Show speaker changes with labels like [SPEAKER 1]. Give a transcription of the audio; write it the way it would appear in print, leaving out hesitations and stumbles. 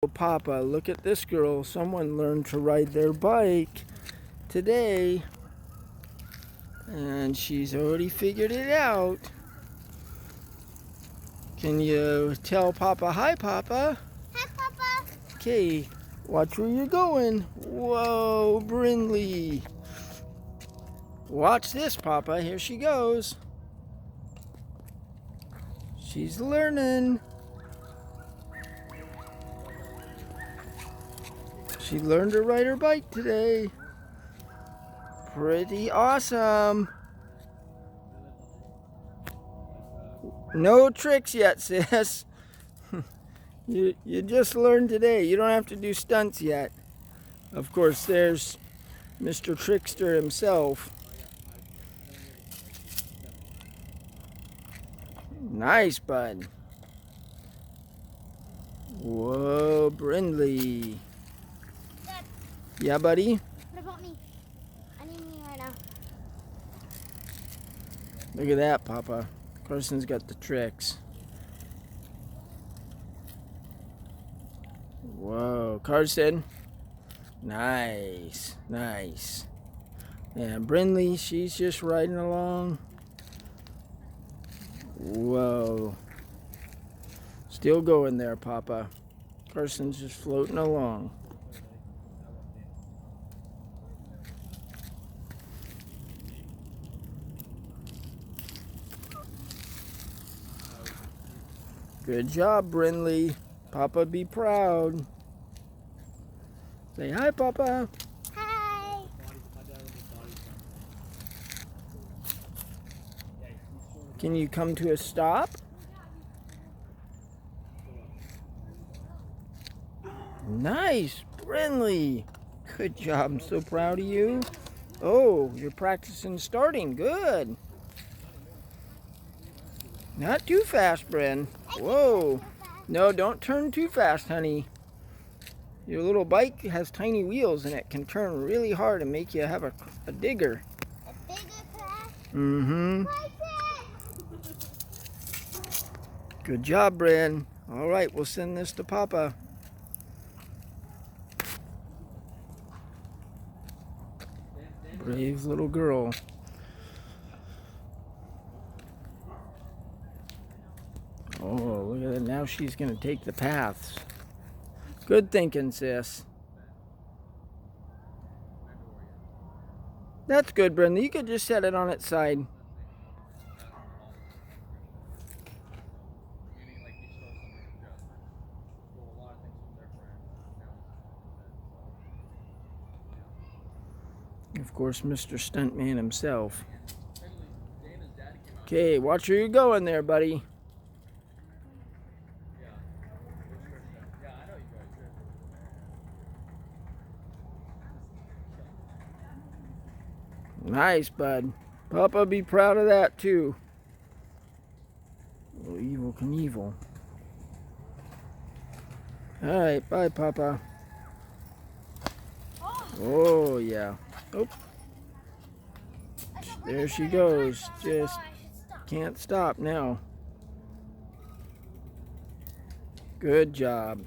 [SPEAKER 1] Oh, Papa, look at this girl. Someone learned to ride their bike today, and she's already figured it out. Can you tell Papa hi, Papa?
[SPEAKER 2] Hi, Papa.
[SPEAKER 1] Okay, watch where you're going. Whoa, Brindley. Watch this, Papa. Here she goes. She's learning. She learned to ride her bike today. Pretty awesome. No tricks yet, sis. You just learned today. You don't have to do stunts yet. Of course, there's Mr. Trickster himself. Nice, bud. Whoa, Brindley.
[SPEAKER 2] Dad,
[SPEAKER 1] Yeah, buddy?
[SPEAKER 2] what about me? I need me right now.
[SPEAKER 1] Look at that, Papa. Carson's got the tricks. Whoa, Carson. Nice, nice. And Brindley, she's just riding along. Whoa. Still going there, Papa. Carson's just floating along. Good job, Brindley. Papa be proud. Say hi, Papa.
[SPEAKER 2] Hi.
[SPEAKER 1] Can you come to a stop? Nice, Brindley. Good job. I'm so proud of you. Oh, you're practicing starting. Good. Not too fast, Bryn. Whoa. No, don't turn too fast, honey. Your little bike has tiny wheels and it can turn really hard and make you have a digger.
[SPEAKER 2] A bigger crash?
[SPEAKER 1] Mm-hmm. Good job, Bryn. All right, we'll send this to Papa. Brave little girl. Oh, look at that. Now she's going to take the paths. Good thinking, sis. That's good, Brenda. You could just set it on its side. Of course, Mr. Stuntman himself. Okay, watch where you're going there, buddy. Nice, bud. Papa be proud of that, too. Oh, Evel Knievel. All right, bye, Papa. Oh, yeah. Oh. There she goes. Just can't stop now. Good job.